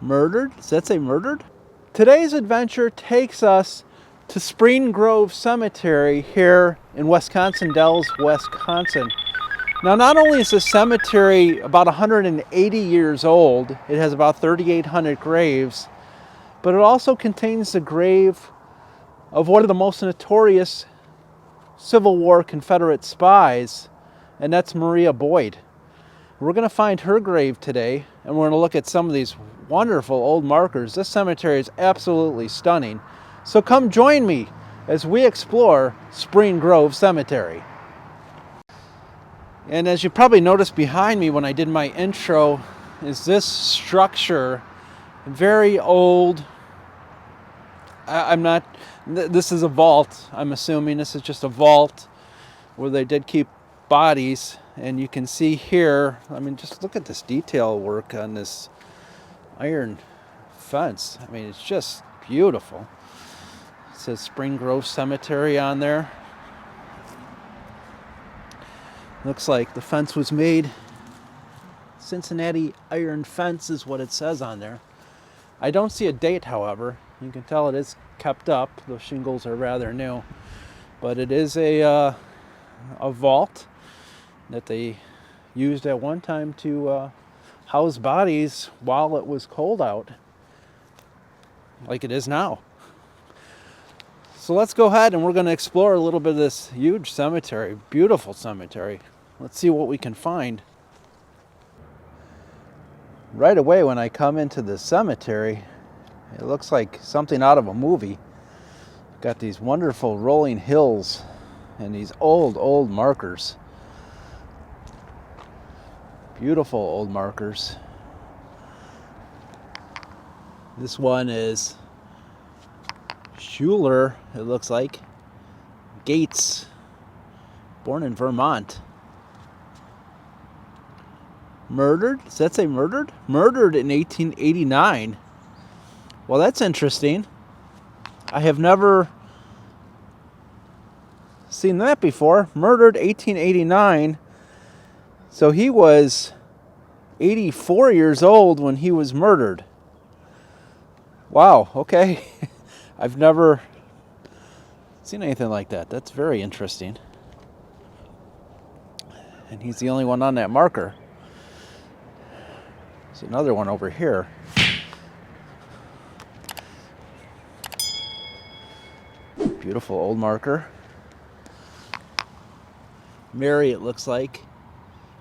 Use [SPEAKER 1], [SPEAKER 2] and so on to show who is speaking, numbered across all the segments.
[SPEAKER 1] Murdered? Does that say murdered? Today's adventure takes us to Spring Grove Cemetery here in Wisconsin Dells, Wisconsin. Now, not only is the cemetery about 180 years old, it has about 3,800 graves, but it also contains the grave of one of the most notorious Civil War Confederate spies, and that's Maria Boyd. We're going to find her grave today, and we're going to look at some of these wonderful old markers. This cemetery is absolutely stunning. So come join me as we explore Spring Grove Cemetery. And as you probably noticed behind me when I did my intro, is this structure, very old. This is a vault. I'm assuming this is just a vault where they did keep bodies. And you can see here, I mean, just look at this detail work on this iron fence. I mean, it's just beautiful. It says Spring Grove Cemetery on there. Looks like the fence was made. Cincinnati iron fence is what it says on there. I don't see a date, however. You can tell it is kept up. The shingles are rather new. But it is a vault that they used at one time to house bodies while it was cold out, like it is now. So let's go ahead and we're going to explore a little bit of this huge cemetery, beautiful cemetery. Let's see what we can find. Right away when I come into the cemetery, it looks like something out of a movie. Got these wonderful rolling hills and these old markers. Beautiful old markers. This one is Schuler, it looks like. Gates, born in Vermont. Murdered? Does that say murdered? Murdered in 1889. Well, that's interesting. I have never seen that before. Murdered 1889. So he was 84 years old when he was murdered. Wow, okay. I've never seen anything like that. That's very interesting. And he's the only one on that marker. There's another one over here. Beautiful old marker. Mary, it looks like.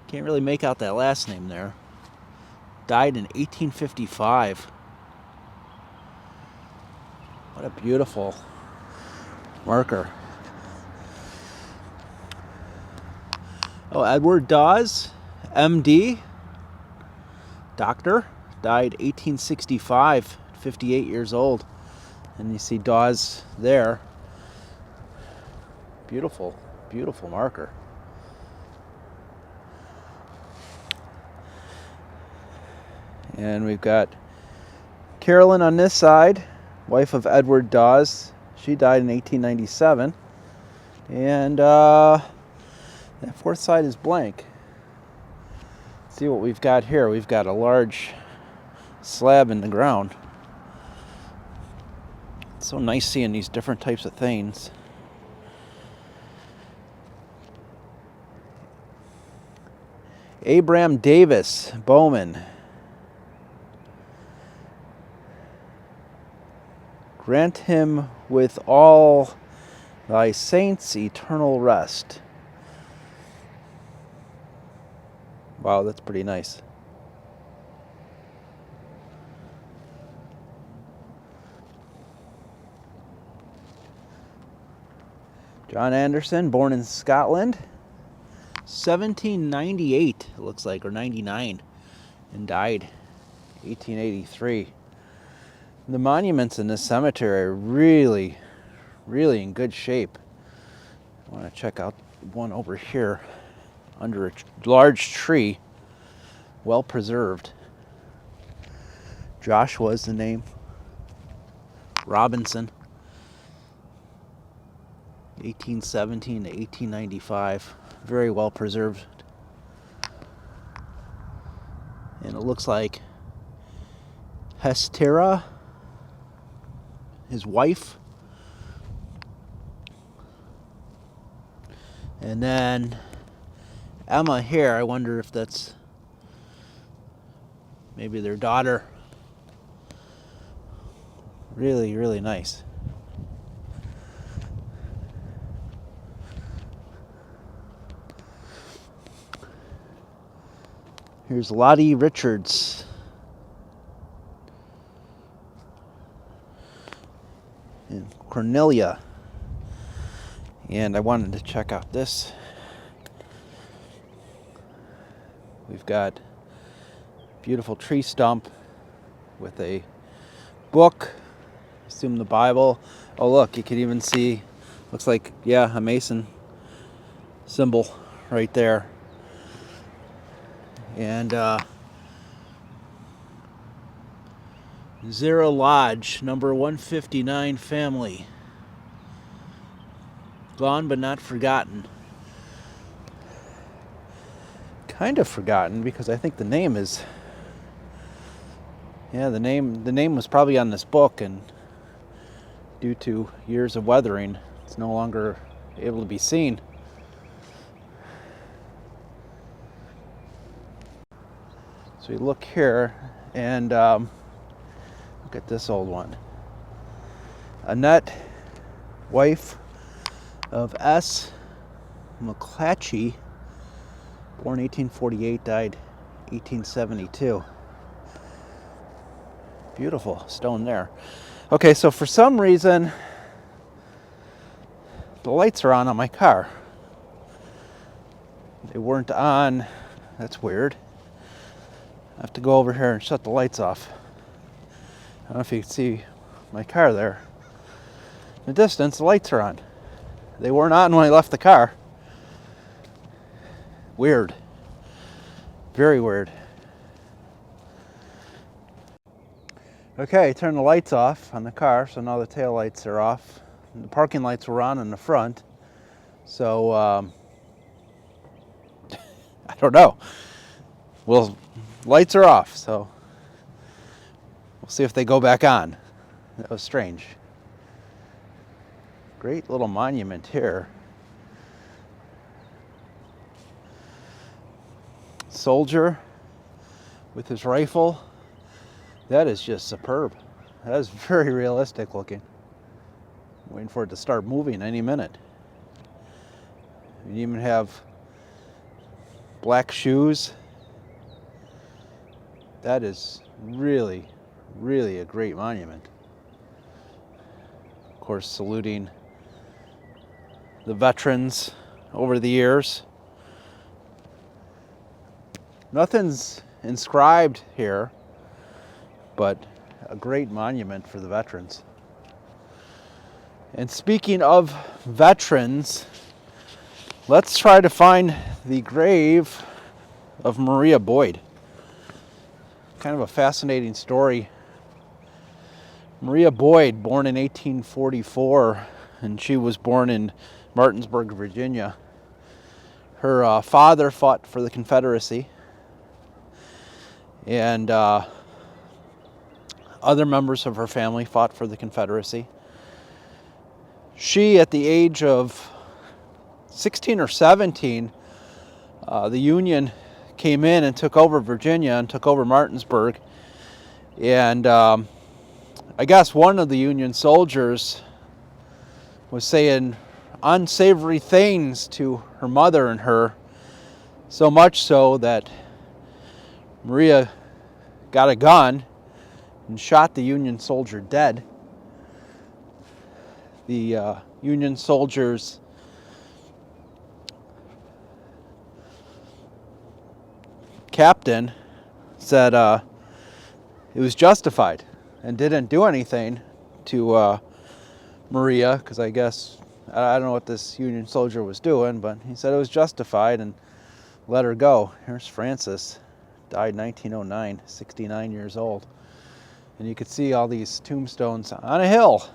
[SPEAKER 1] Can't really make out that last name there. Died in 1855. What a beautiful marker. Oh, Edward Dawes, MD, doctor, died 1865, 58 years old. And you see Dawes there. Beautiful, beautiful marker. And we've got Carolyn on this side, wife of Edward Dawes. She died in 1897. And that fourth side is blank. Let's see what we've got here. We've got a large slab in the ground. It's so nice seeing these different types of things. Abram Davis Bowman. Grant him with all thy saints eternal rest. Wow, that's pretty nice. John Anderson, born in Scotland, 1798, it looks like, or 99, and died 1883. The monuments in this cemetery are really, really in good shape. I want to check out one over here under a large tree, well preserved. Joshua is the name. Robinson, 1817 to 1895. Very well preserved. And it looks like Hestera, his wife. And then Emma here, I wonder if that's maybe their daughter. Really, really nice. Here's Lottie Richards. And Cornelia. And I wanted to check out this. We've got a beautiful tree stump with a book, I assume the Bible. Oh look, you can even see, looks like, yeah, a Mason symbol right there. And Zero Lodge, number 159 family. Gone but not forgotten. Kind of forgotten because I think the name is, yeah, the name was probably on this book, and due to years of weathering, it's no longer able to be seen. So we look here and look at this old one. Annette, wife of S. McClatchy, born 1848, died 1872. Beautiful stone there. Okay, so for some reason, the lights are on my car. They weren't on. That's weird. I have to go over here and shut the lights off. I don't know if you can see my car there. In the distance, the lights are on. They weren't on when I left the car. Weird. Very weird. Okay, turn the lights off on the car, so now the tail lights are off. The parking lights were on in the front. So, I don't know. Well, lights are off, so we'll see if they go back on. That was strange. Great little monument here. Soldier with his rifle. That is just superb. That is very realistic looking. I'm waiting for it to start moving any minute. You even have black shoes. That is really, really a great monument. Of course, saluting the veterans over the years. Nothing's inscribed here, but a great monument for the veterans. And speaking of veterans, let's try to find the grave of Maria Boyd. Kind of a fascinating story. Maria Boyd, born in 1844, and she was born in Martinsburg, Virginia. Her father fought for the Confederacy, and other members of her family fought for the Confederacy. She, at the age of 16 or 17, the Union came in and took over Virginia and took over Martinsburg. And I guess one of the Union soldiers was saying unsavory things to her mother and her, so much so that Maria got a gun and shot the Union soldier dead. The Union soldiers captain said it was justified and didn't do anything to Maria, because I guess, I don't know what this Union soldier was doing, but he said it was justified and let her go. Here's Francis, died 1909, 69 years old. And you could see all these tombstones on a hill.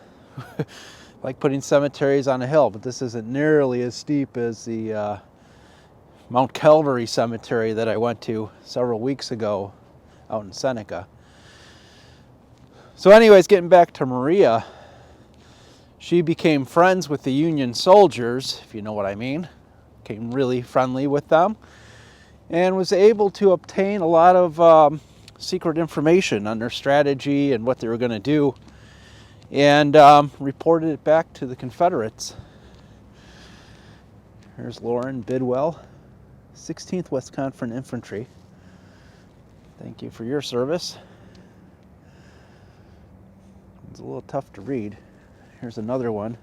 [SPEAKER 1] Like putting cemeteries on a hill, but this isn't nearly as steep as the Mount Calvary Cemetery that I went to several weeks ago out in Seneca. So anyways, getting back to Maria, she became friends with the Union soldiers, if you know what I mean. Became really friendly with them and was able to obtain a lot of secret information on their strategy and what they were going to do, and reported it back to the Confederates. Here's Lauren Bidwell, 16th Wisconsin Infantry. Thank you for your service. It's a little tough to read. Here's another one,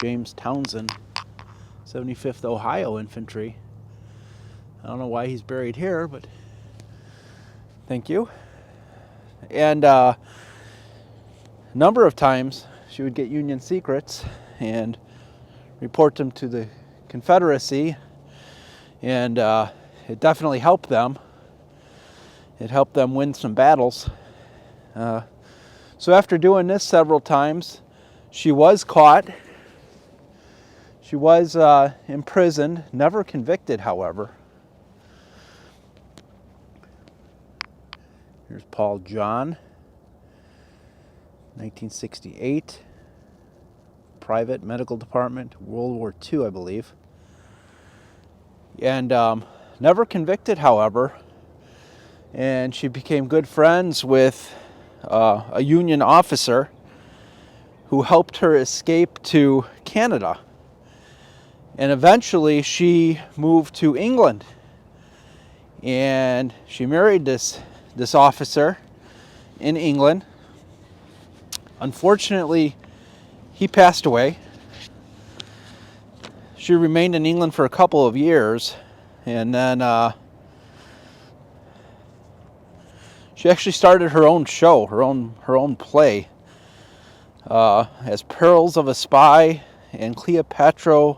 [SPEAKER 1] James Townsend, 75th Ohio Infantry. I don't know why he's buried here, but thank you. And a number of times she would get Union secrets and report them to the Confederacy, and it definitely helped them. It helped them win some battles. So after doing this several times, she was caught. She was imprisoned, never convicted, however. Here's Paul John, 1968, private medical department, World War II, I believe. And never convicted, however. And she became good friends with a Union officer who helped her escape to Canada. And eventually she moved to England. And she married this officer in England. Unfortunately, he passed away. She remained in England for a couple of years, and then she actually started her own show, her own play, as Perils of a Spy and Cleopatra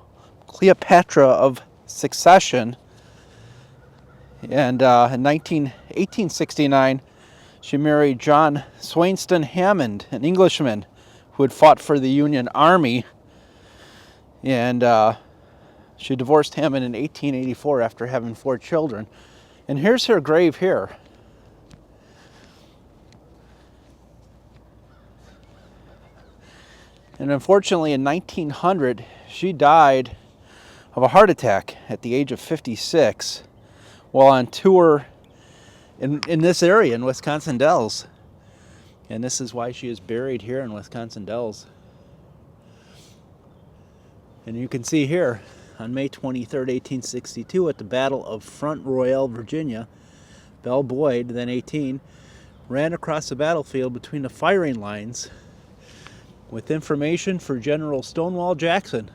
[SPEAKER 1] of Succession. And in 1869, she married John Swainston Hammond, an Englishman who had fought for the Union Army. And she divorced Hammond in 1884 after having 4 children. And here's her grave here. And unfortunately, in 1900, she died of a heart attack at the age of 56 while on tour in this area in Wisconsin Dells. And this is why she is buried here in Wisconsin Dells. And you can see here, on May 23, 1862, at the Battle of Front Royal, Virginia, Belle Boyd, then 18, ran across the battlefield between the firing lines with information for General Stonewall Jackson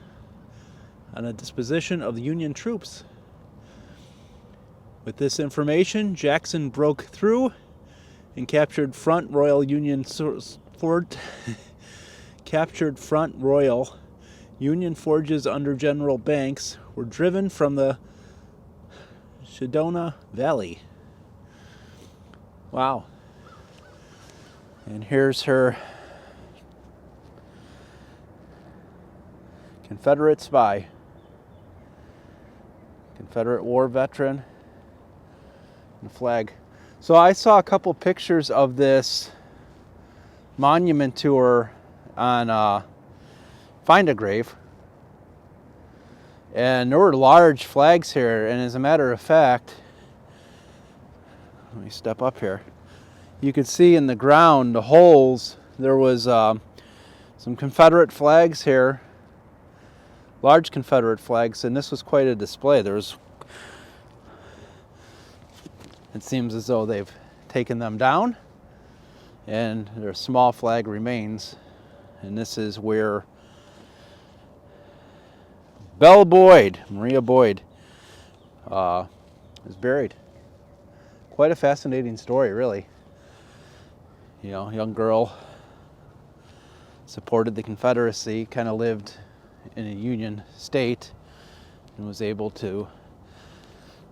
[SPEAKER 1] on the disposition of the Union troops. With this information, Jackson broke through and captured Front Royal Union forges under General Banks were driven from the Shedona Valley. Wow. And here's her Confederate spy, Confederate war veteran, and flag. So I saw a couple pictures of this monument to her on Find a Grave. And there were large flags here, and as a matter of fact, let me step up here. You could see in the ground, the holes, there was some Confederate flags here, large Confederate flags, and this was quite a display. It seems as though they've taken them down, and their small flag remains. And this is where Belle Boyd, Maria Boyd, is buried. Quite a fascinating story, really. You know, young girl, supported the Confederacy, kind of lived in a Union state, and was able to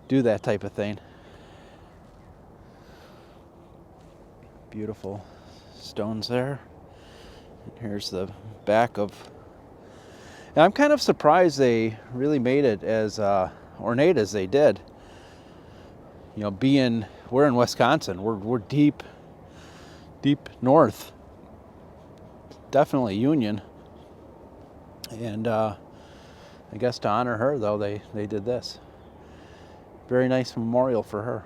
[SPEAKER 1] do that type of thing. Beautiful stones there. And here's the back of... And I'm kind of surprised they really made it as ornate as they did. You know, we're in Wisconsin. We're deep north. definitely Union. And I guess to honor her, though, they did this. Very nice memorial for her.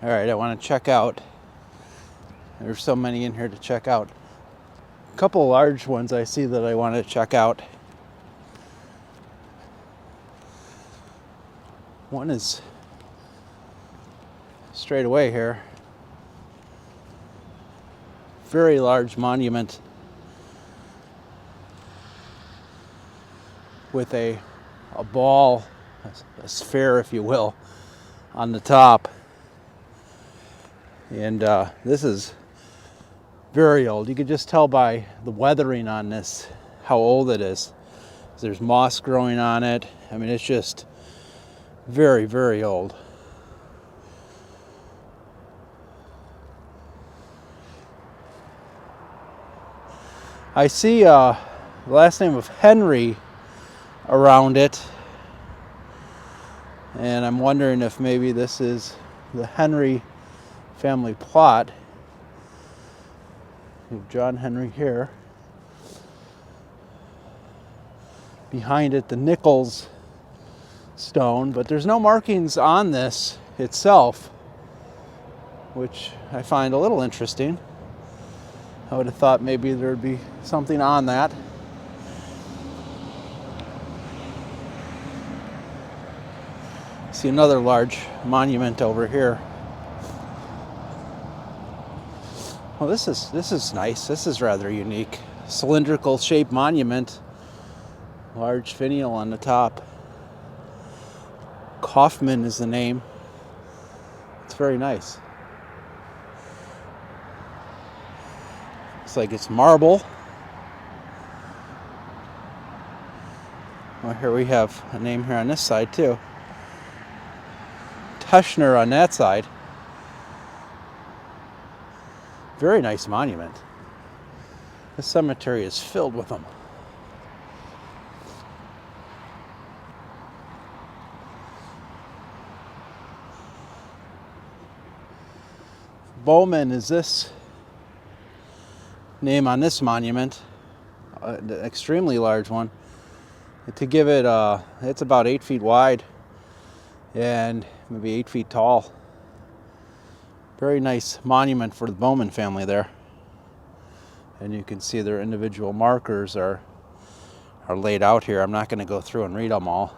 [SPEAKER 1] All right, I want to check out. There's so many in here to check out. A couple large ones I see that I want to check out. One is straight away here. Very large monument with a ball, a sphere, if you will, on the top. And this is very old. You could just tell by the weathering on this how old it is. There's moss growing on it. I mean, it's just very, very old. I see the last name of Henry around it, and I'm wondering if maybe this is the Henry family plot. We have John Henry here. Behind it, the Nichols stone, but there's no markings on this itself, which I find a little interesting. I would have thought maybe there'd be something on that. See another large monument over here. Well, this is nice. This is rather unique. Cylindrical shaped monument. Large finial on the top. Kaufman is the name. It's very nice. Looks like it's marble. Well, here we have a name here on this side too. Tushner on that side. Very nice monument. This cemetery is filled with them. Bowman is this name on this monument, an extremely large one. To give it, it's about 8 feet wide and maybe 8 feet tall. Very nice monument for the Bowman family there. And you can see their individual markers are laid out here. I'm not going to go through and read them all,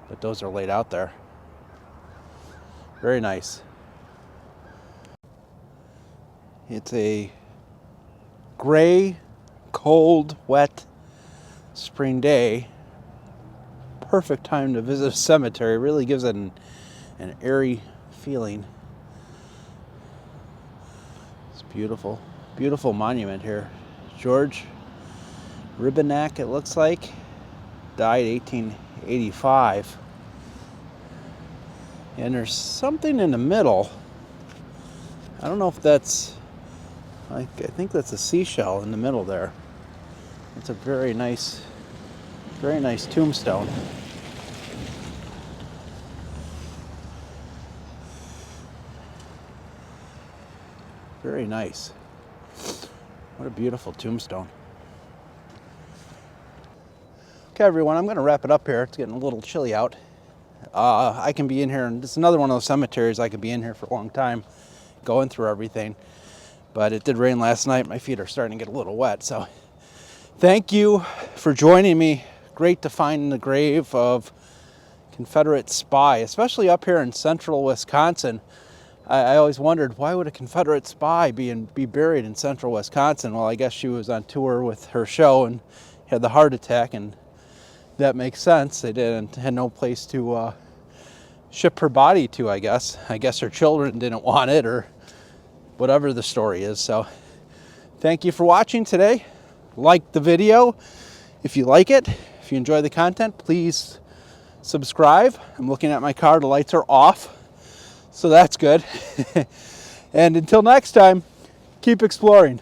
[SPEAKER 1] but those are laid out there. Very nice. It's a gray, cold, wet spring day. Perfect time to visit a cemetery. Really gives it an airy feeling. It's beautiful, beautiful monument here. George Ribbenack, it looks like, died 1885. And there's something in the middle. I don't know if that's, I think that's a seashell in the middle there. It's a very nice tombstone. Very nice. What a beautiful tombstone. Okay, everyone, I'm going to wrap it up here. It's getting a little chilly out. I can be in here, and it's another one of those cemeteries I could be in here for a long time, going through everything. But it did rain last night. My feet are starting to get a little wet. So thank you for joining me. Great to find the grave of Confederate spy, especially up here in central Wisconsin. I always wondered, why would a Confederate spy be buried in central Wisconsin? Well, I guess she was on tour with her show and had the heart attack, and that makes sense. They had no place to ship her body to, I guess. I guess her children didn't want it, or whatever the story is. So thank you for watching today. Like the video if you like it. If you enjoy the content, please subscribe. I'm looking at my car, the lights are off, so that's good. And until next time, keep exploring.